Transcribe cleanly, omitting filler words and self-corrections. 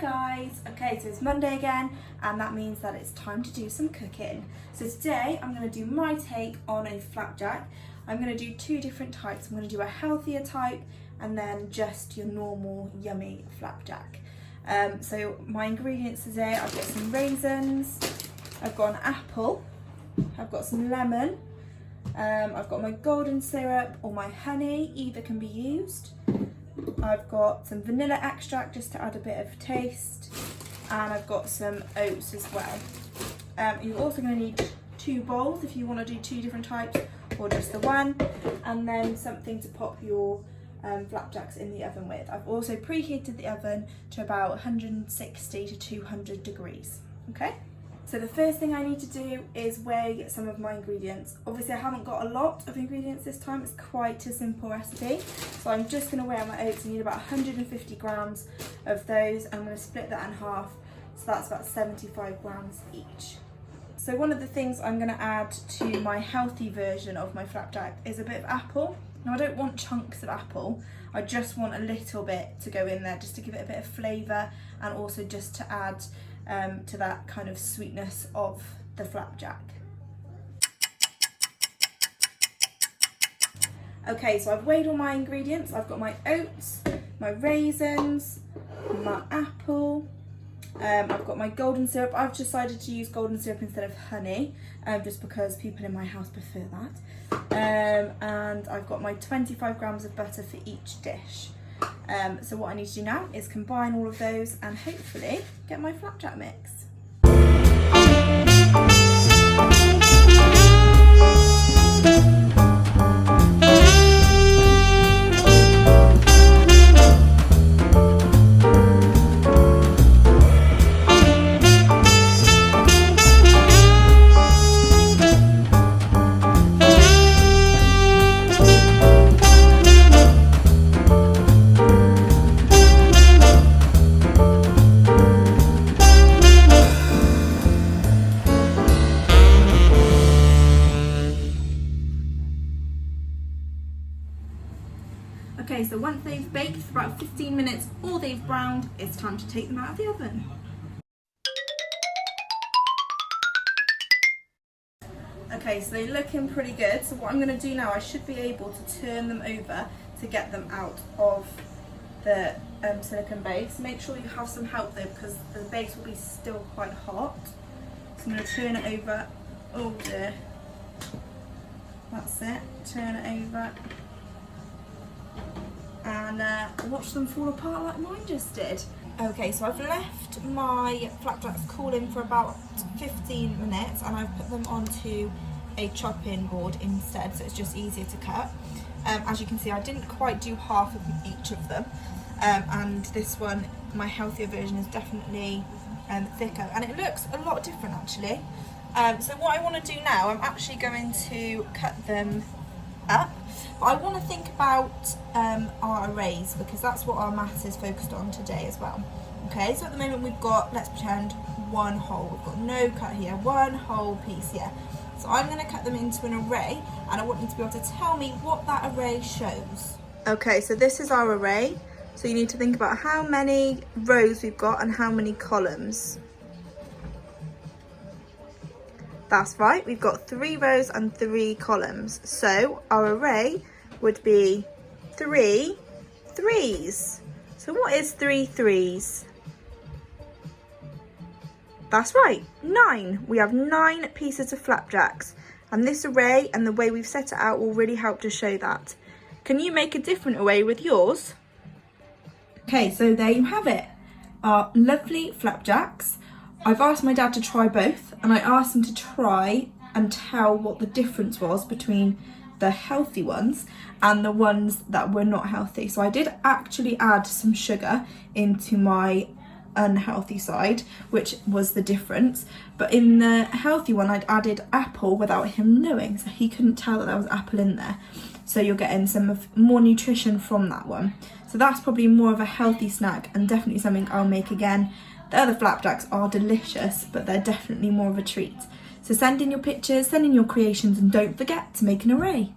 guys! Okay, so it's Monday again and that means that it's time to do some cooking. So today I'm going to do my take on a flapjack. I'm going to do two different types. I'm going to do a healthier type and then just your normal yummy flapjack. So my ingredients today, I've got some raisins, I've got an apple, I've got some lemon, I've got my golden syrup or my honey, either can be used. I've got some vanilla extract just to add a bit of taste, and I've got some oats as well. You're also going to need two bowls if you want to do two different types or just the one, and then something to pop your flapjacks in the oven with. I've also preheated the oven to about 160 to 200 degrees. Okay, so the first thing I need to do is weigh some of my ingredients. Obviously I haven't got a lot of ingredients this time, it's quite a simple recipe. So I'm just going to weigh out my oats. I need about 150 grams of those. I'm going to split that in half, so that's about 75 grams each. So one of the things I'm going to add to my healthy version of my flapjack is a bit of apple. Now I don't want chunks of apple, I just want a little bit to go in there just to give it a bit of flavour and also just to add to that kind of sweetness of the flapjack. Okay, so I've weighed all my ingredients. I've got my oats, my raisins, my apple, I've got my golden syrup. I've decided to use golden syrup instead of honey, just because people in my house prefer that. And I've got my 25 grams of butter for each dish. So what I need to do now is combine all of those and hopefully get my flapjack mix. Okay, so once they've baked for about 15 minutes or they've browned, it's time to take them out of the oven. Okay, so they're looking pretty good. So what I'm going to do now, I should be able to turn them over to get them out of the silicone base. Make sure you have some help though, because the base will be still quite hot. So I'm going to turn it over. Oh dear. That's it. Turn it over. And watch them fall apart like mine just did. Okay, so I've left my flapjacks cooling for about 15 minutes and I've put them onto a chopping board instead, so it's just easier to cut. As you can see, I didn't quite do half of each of them, and this one, my healthier version, is definitely thicker and it looks a lot different actually. So what I want to do now, I'm actually going to cut them up, but I want to think about our arrays because that's what our maths is focused on today as well. Okay, so at the moment we've got, let's pretend, one whole. We've got no cut here, one whole piece here. So I'm going to cut them into an array and I want you to be able to tell me what that array shows. Okay, so this is our array. So you need to think about how many rows we've got and how many columns. That's right, we've got 3 rows and 3 columns. So our array would be 3 threes. So what is 3 threes? That's right, 9. We have 9 pieces of flapjacks. And this array and the way we've set it out will really help to show that. Can you make a different array with yours? Okay, so there you have it. Our lovely flapjacks. I've asked my dad to try both and I asked him to try and tell what the difference was between the healthy ones and the ones that were not healthy. So I did actually add some sugar into my unhealthy side, which was the difference. But in the healthy one, I'd added apple without him knowing, so he couldn't tell that there was apple in there. So you're getting some more nutrition from that one. So that's probably more of a healthy snack and definitely something I'll make again. The other flapjacks are delicious, but they're definitely more of a treat. So send in your pictures, send in your creations, and don't forget to make an array.